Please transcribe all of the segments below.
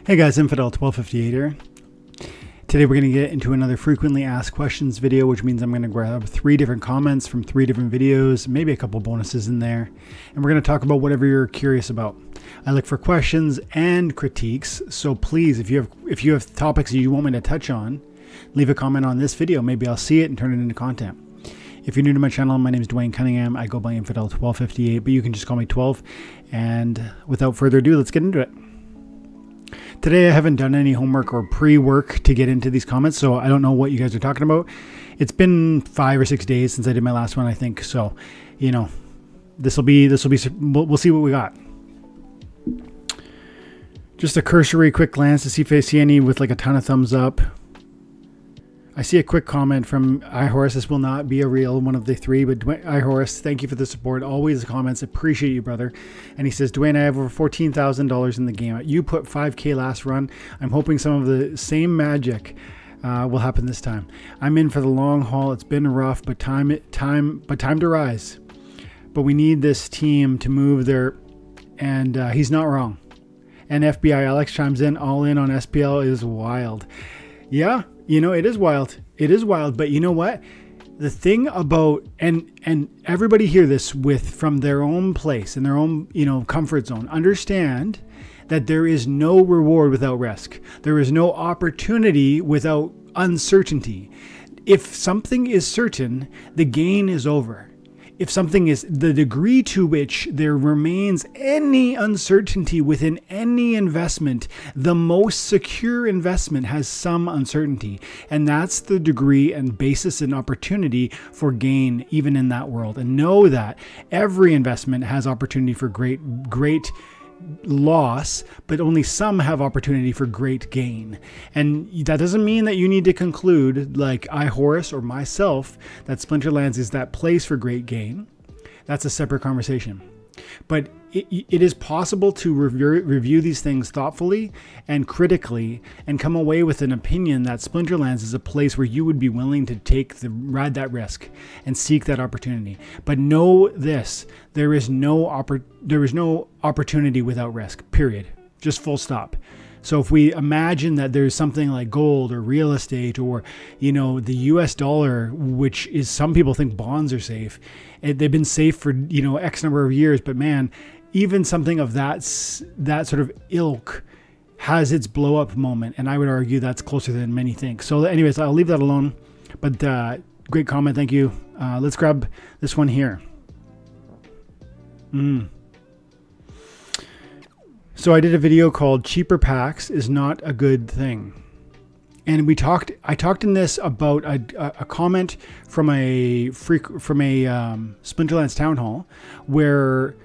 Hey guys, Infidel1258 here. Today we're going to get into another frequently asked questions video, which means I'm going to grab 3 different comments from 3 different videos, maybe a couple bonuses in there, and we're going to talk about whatever you're curious about. I look for questions and critiques, so please, if you have topics that you want me to touch on, leave a comment on this video. Maybe I'll see it and turn it into content. If you're new to my channel, my name is Dwayne Cunningham. I go by Infidel1258, but you can just call me 12. And without further ado, let's get into it. Today I haven't done any homework or pre-work to get into these comments, so I don't know what you guys are talking about. It's been 5 or 6 days since I did my last one, I think. So, you know, we'll see what we got. Just a cursory quick glance to see if I see any with like a ton of thumbs up. I see a quick comment from iHorse. This will not be a real one of the 3, but iHorse, thank you for the support. Always comments. Appreciate you, brother. And he says, Dwayne, I have over $14,000 in the game. You put 5K last run. I'm hoping some of the same magic will happen this time. I'm in for the long haul. It's been rough, but time to rise. But we need this team to move there, and he's not wrong. And FBI Alex chimes in, all in on SPL is wild. Yeah. You know, it is wild. It is wild. But you know what? The thing about, and everybody hear this from their own place, in their own, comfort zone. Understand that there is no reward without risk. There is no opportunity without uncertainty. If something is certain, the gain is over. If something is the degree to which there remains any uncertainty within any investment, the most secure investment has some uncertainty. And that's the degree and basis and opportunity for gain, even in that world. And know that every investment has opportunity for great loss, but only some have opportunity for great gain. And that doesn't mean that you need to conclude, like iHorse or myself, that Splinterlands is that place for great gain. That's a separate conversation. But it is possible to review these things thoughtfully and critically and come away with an opinion that Splinterlands is a place where you would be willing to ride that risk and seek that opportunity. But know this, there is no opportunity without risk, period. Just full stop. So if we imagine that there's something like gold or real estate or, the US dollar, which is, some people think bonds are safe. They've been safe for, X number of years, but man, even something of that sort of ilk has its blow up moment. And I would argue that's closer than many think. So anyways, I'll leave that alone, but great comment. Thank you. Let's grab this one here. So I did a video called Cheaper Packs is Not a Good Thing. And I talked in this about a comment from a Splinterlands town hall where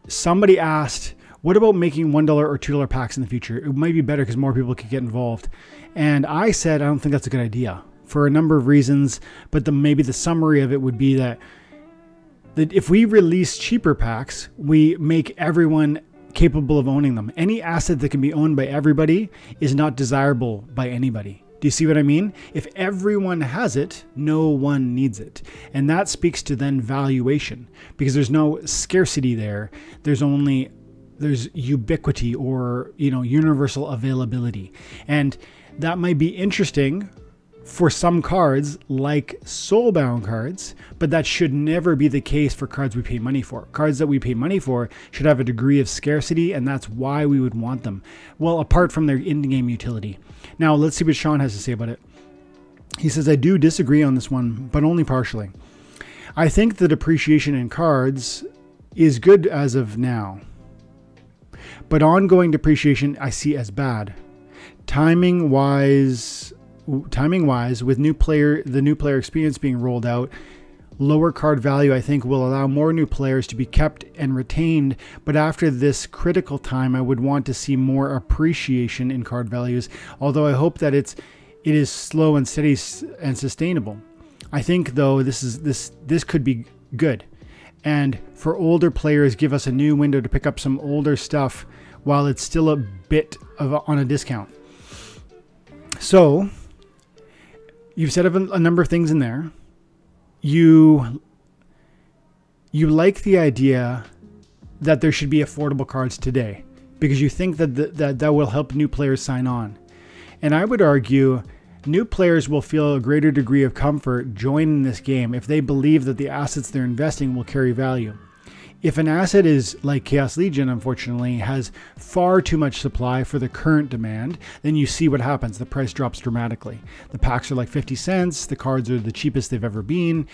somebody asked, what about making $1 or $2 packs in the future? It might be better because more people could get involved. And I said, I don't think that's a good idea for a number of reasons. But maybe the summary of it would be that if we release cheaper packs, we make everyone capable of owning them. Any asset that can be owned by everybody is not desirable by anybody. Do you see what I mean? If everyone has it, no one needs it. And that speaks to then valuation, because there's no scarcity there. There's ubiquity or, universal availability. And that might be interesting for some cards like soulbound cards, but that should never be the case for cards we pay money for. Cards that we pay money for should have a degree of scarcity, and that's why we would want them. Well, apart from their in-game utility. Now, let's see what Sean has to say about it. He says, I do disagree on this one, but only partially. I think the depreciation in cards is good as of now, but ongoing depreciation I see as bad. Timing wise, with the new player experience being rolled out, lower card value I think will allow more new players to be kept and retained, but after this critical time I would want to see more appreciation in card values, although I hope that it is slow and steady and sustainable. I think though this could be good, and for older players give us a new window to pick up some older stuff while it's still a bit on a discount. So you've said a number of things in there. You like the idea that there should be affordable cards today. because you think that will help new players sign on. And I would argue new players will feel a greater degree of comfort joining this game if they believe that the assets they're investing will carry value. If an asset is like Chaos Legion, unfortunately, has far too much supply for the current demand, then you see what happens. The price drops dramatically. The packs are like 50 cents. The cards are the cheapest they've ever been.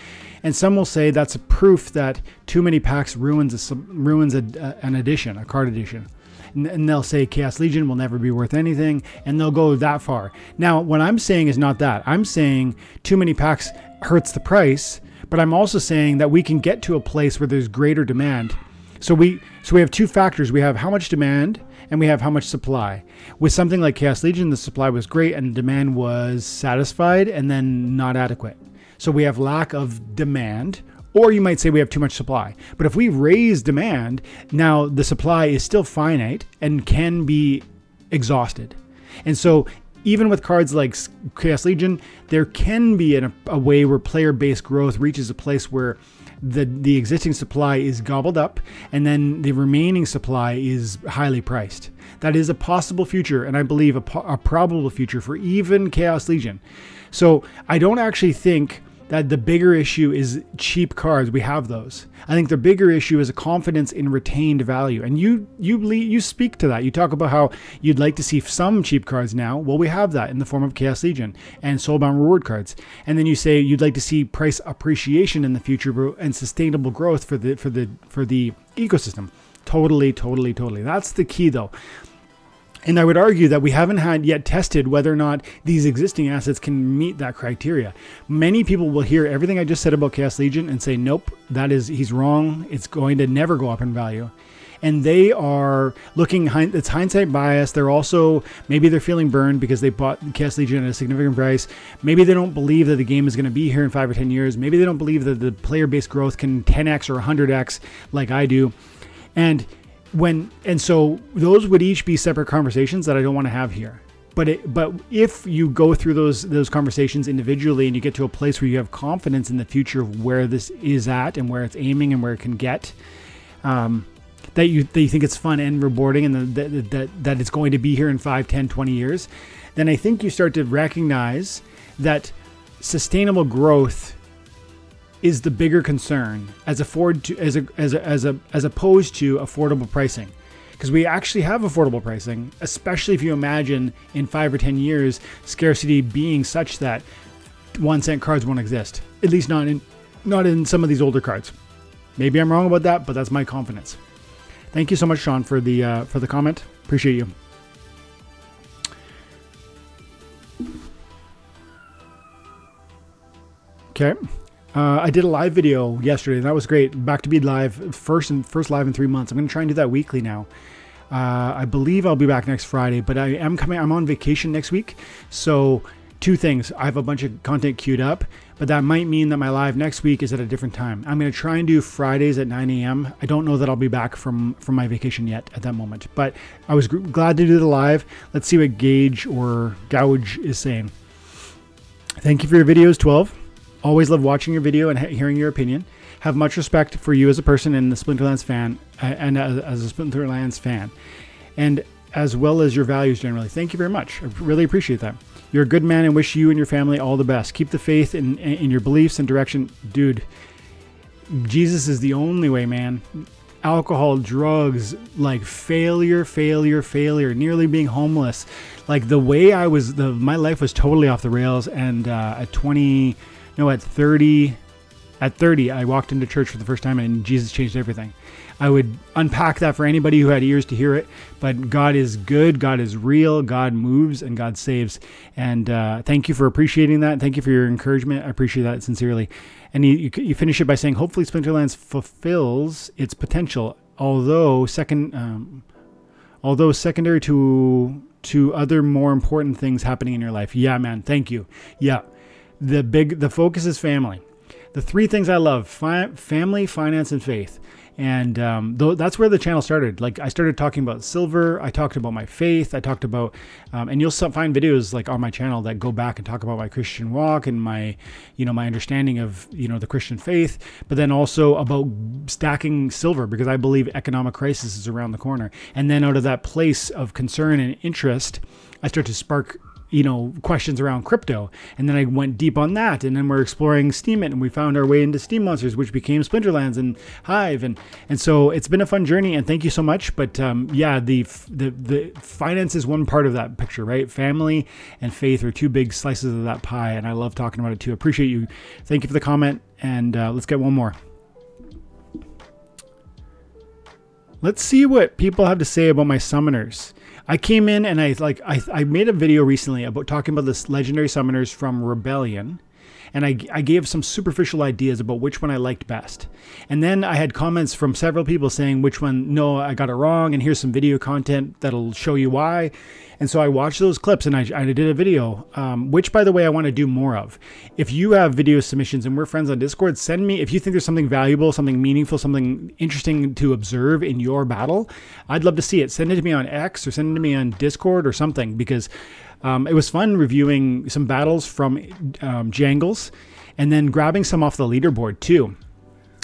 And some will say that's a proof that too many packs ruins an edition, a card edition. And they'll say Chaos Legion will never be worth anything, and they'll go that far. Now, what I'm saying is not that. I'm saying too many packs hurts the price, but I'm also saying that we can get to a place where there's greater demand. So we have two factors. We have how much demand and we have how much supply. With something like Chaos Legion, the supply was great and the demand was satisfied and then not adequate. So we have lack of demand, or you might say we have too much supply. But if we raise demand, now the supply is still finite and can be exhausted. And so even with cards like Chaos Legion, there can be a way where player-based growth reaches a place where the existing supply is gobbled up and then the remaining supply is highly priced. That is a possible future, and I believe a probable future for even Chaos Legion. So I don't actually think that the bigger issue is cheap cards. We have those. I think the bigger issue is a confidence in retained value. And you speak to that. You talk about how you'd like to see some cheap cards now. Well, we have that in the form of Chaos Legion and Soulbound reward cards. And then you say you'd like to see price appreciation in the future and sustainable growth for the ecosystem. Totally. That's the key though. And I would argue that we haven't had yet tested whether or not these existing assets can meet that criteria. Many people will hear everything I just said about Chaos Legion and say, nope, he's wrong. It's going to never go up in value. And they are looking, it's hindsight bias. They're also, maybe they're feeling burned because they bought Chaos Legion at a significant price. Maybe they don't believe that the game is going to be here in 5 or 10 years. Maybe they don't believe that the player-based growth can 10x or 100x like I do. And so those would each be separate conversations that I don't want to have here. But if you go through those conversations individually and you get to a place where you have confidence in the future of where this is at and where it's aiming and where it can get, that you think it's fun and rewarding and that it's going to be here in 5, 10, 20 years, then I think you start to recognize that sustainable growth is the bigger concern as opposed to affordable pricing. Because we actually have affordable pricing, especially if you imagine in 5 or 10 years, scarcity being such that 1 cent cards won't exist. At least not in some of these older cards. Maybe I'm wrong about that, but that's my confidence. Thank you so much, Sean, for the comment. Appreciate you. Okay. I did a live video yesterday, and that was great. Back to be live, first live in 3 months. I'm going to try and do that weekly now. I believe I'll be back next Friday, but I'm on vacation next week. So 2 things. I have a bunch of content queued up, but that might mean that my live next week is at a different time. I'm going to try and do Fridays at 9 a.m. I don't know that I'll be back from my vacation yet at that moment, but I was glad to do the live. Let's see what Gauge is saying. Thank you for your videos, 12. Always love watching your video and hearing your opinion. Have much respect for you as a person and the Splinterlands fan, and as a Splinterlands fan, and as well as your values generally. Thank you very much. I really appreciate that. You're a good man and wish you and your family all the best. Keep the faith in your beliefs and direction. Dude, Jesus is the only way, man. Alcohol, drugs, like failure, nearly being homeless. Like the way my life was totally off the rails, and at 30, I walked into church for the first time and Jesus changed everything. I would unpack that for anybody who had ears to hear it, but God is good, God is real, God moves, and God saves. And thank you for appreciating that. Thank you for your encouragement. I appreciate that sincerely. And you finish it by saying, hopefully Splinterlands fulfills its potential, although secondary to other more important things happening in your life. Yeah, man. Thank you. Yeah. The focus is family. The three things I love: family, finance, and faith. And that's where the channel started. Like, I started talking about silver. I talked about my faith. I talked about, and you'll find videos like on my channel that go back and talk about my Christian walk and my, my understanding of, the Christian faith, but then also about stacking silver, because I believe economic crisis is around the corner. And then out of that place of concern and interest, I start to spark questions around crypto. And then I went deep on that. And then we're exploring Steemit, and we found our way into Steam Monsters, which became Splinterlands and Hive. And so it's been a fun journey, and thank you so much. But yeah, the finance is one part of that picture, right? Family and faith are two big slices of that pie. And I love talking about it too. Appreciate you. Thank you for the comment. And let's get one more. Let's see what people have to say about my summoners. I came in and I made a video recently about talking about this legendary summoners from Rebellion, and I gave some superficial ideas about which one I liked best. And then I had comments from several people saying which one, no, I got it wrong, and here's some video content that'll show you why. And so I watched those clips and I did a video, which, by the way, I want to do more of. If you have video submissions and we're friends on Discord, send me, if you think there's something valuable, something meaningful, something interesting to observe in your battle, I'd love to see it. Send it to me on X or send it to me on Discord or something, because it was fun reviewing some battles from Jangles and then grabbing some off the leaderboard too,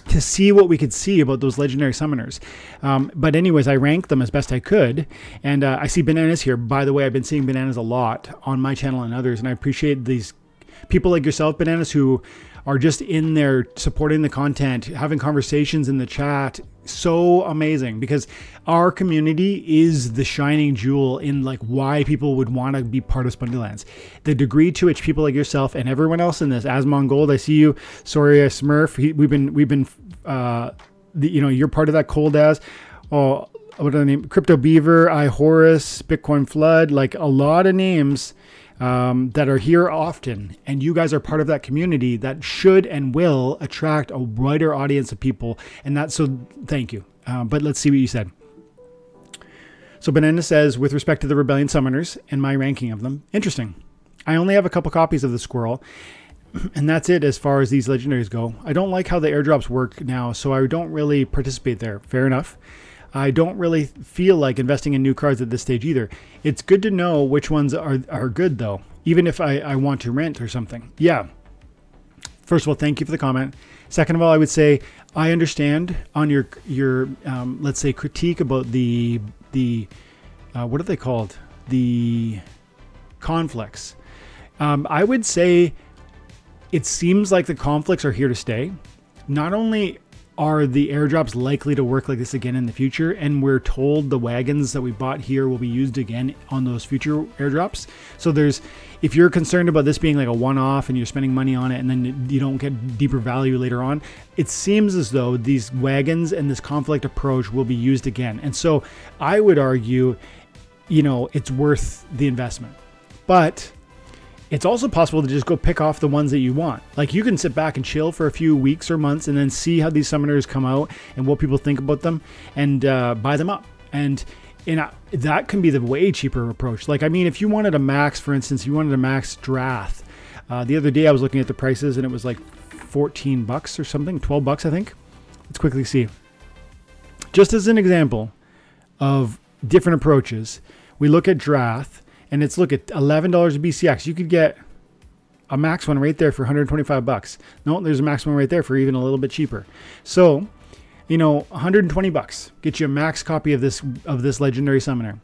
to see what we could see about those legendary summoners. But anyways, I ranked them as best I could. And I see Bananas here. By the way, I've been seeing Bananas a lot on my channel and others. And I appreciate these people like yourself, Bananas, who are just in there supporting the content, having conversations in the chat. So amazing, because our community is the shining jewel in like why people would want to be part of Splinterlands. The degree to which people like yourself and everyone else in this, Asmon Gold, I see you, Soria Smurf, we've been you're part of that. Cold As, oh, what are the names? Crypto Beaver, I Horus, Bitcoin Flood, like a lot of names that are here often, and you guys are part of that community that should and will attract a wider audience of people. And that's so thank you. But let's see what you said. So Banana says, with respect to the Rebellion summoners and my ranking of them, interesting. I only have a couple copies of the Squirrel, and that's it as far as these legendaries go. I don't like how the airdrops work now, so I don't really participate there. Fair enough. I don't really feel like investing in new cards at this stage either. It's good to know which ones are good, though, even if I want to rent or something. Yeah. First of all, thank you for the comment. Second of all, I would say I understand on your let's say critique about the what are they called? The conflicts. I would say it seems like the conflicts are here to stay. Not only are the airdrops likely to work like this again in the future, and we're told the wagons that we bought here will be used again on those future airdrops. So if you're concerned about this being like a one-off and you're spending money on it and then you don't get deeper value later on, it seems as though these wagons and this conflict approach will be used again. And so I would argue, it's worth the investment. But it's also possible to just go pick off the ones that you want. Like, you can sit back and chill for a few weeks or months and then see how these summoners come out and what people think about them, and buy them up. And that can be the way cheaper approach. Like, I mean, if you wanted a max, for instance, you wanted a max Drath. The other day I was looking at the prices and it was like 14 bucks or something, 12 bucks, I think. Let's quickly see. Just as an example of different approaches, we look at Drath. And it's, look at $11 a BCX. You could get a max one right there for 125 bucks. No, there's a max one right there for even a little bit cheaper. So, 120 bucks get you a max copy of this legendary summoner.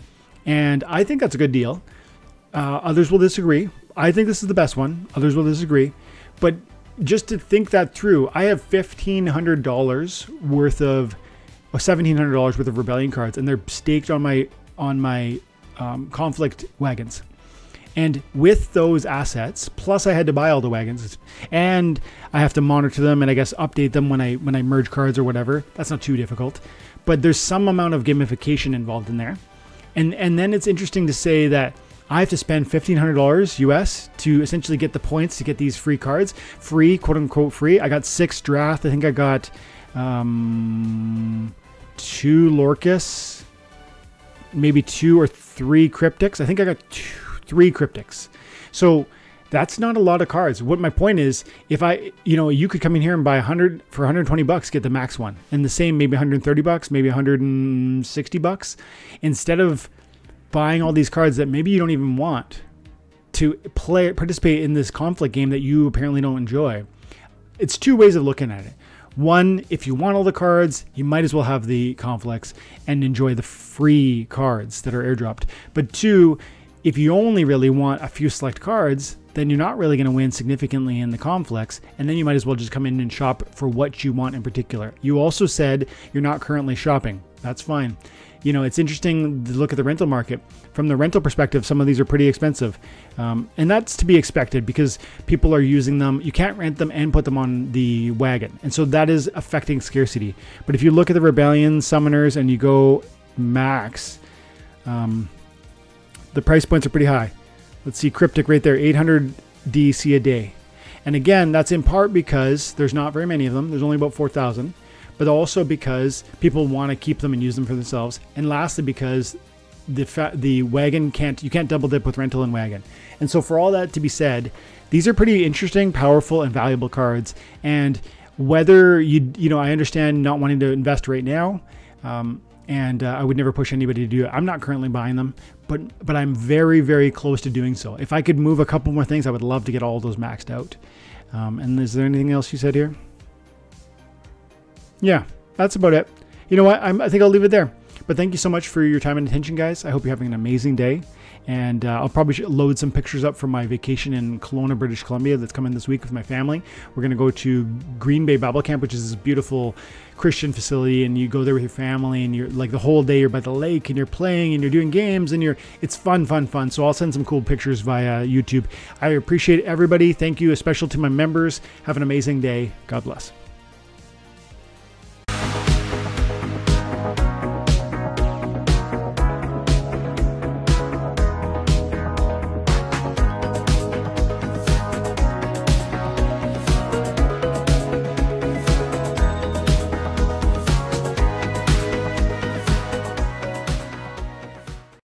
And I think that's a good deal. Others will disagree. I think this is the best one. Others will disagree. But just to think that through, I have $1,500 worth of, or $1,700 worth of Rebellion cards, and they're staked on my conflict wagons. And with those assets, plus I had to buy all the wagons, and I have to monitor them and I guess update them when I merge cards or whatever. That's not too difficult, but there's some amount of gamification involved in there. And then it's interesting to say that I have to spend $1,500 US to essentially get the points to get these free cards. Free, quote unquote free. I got 6 Drath. I think I got 2 Lorcus, maybe 2 or 3 Cryptics. I think I got 3 Cryptics. So That's not a lot of cards. What my point is, if you could come in here and buy 100 for 120 bucks, get the max one, and the same maybe 130 bucks, maybe 160 bucks, instead of buying all these cards that maybe you don't even want to participate in this conflict game that you apparently don't enjoy. It's two ways of looking at it. One, if you want all the cards, you might as well have the conflicts and enjoy the free cards that are airdropped. But two, if you only really want a few select cards, then you're not really going to win significantly in the conflicts, and then you might as well just come in and shop for what you want in particular. You also said you're not currently shopping. That's fine. You know, it's interesting to look at the rental market. From the rental perspective, some of these are pretty expensive. And that's to be expected because people are using them. You can't rent them and put them on the wagon. And so that is affecting scarcity. But if you look at the Rebellion Summoners and you go max, the price points are pretty high. Let's see, Cryptic right there, 800 DC a day. And again, that's in part because there's not very many of them. There's only about 4,000. But also because people want to keep them and use them for themselves. And lastly, because the wagon you can't double dip with rental and wagon. And so for all that to be said, these are pretty interesting, powerful, and valuable cards. And whether I understand not wanting to invest right now, and I would never push anybody to do it. I'm not currently buying them, but I'm very, very close to doing so. If I could move a couple more things, I would love to get all of those maxed out. And is there anything else you said here? Yeah, that's about it. You know what? I think I'll leave it there. But thank you so much for your time and attention, guys. I hope you're having an amazing day. And I'll probably load some pictures up from my vacation in Kelowna, British Columbia that's coming this week with my family. We're going to go to Green Bay Bible Camp, which is this beautiful Christian facility. And you go there with your family and you're like the whole day you're by the lake and you're playing and you're doing games and it's fun. So I'll send some cool pictures via YouTube. I appreciate everybody. Thank you, especially to my members. Have an amazing day. God bless.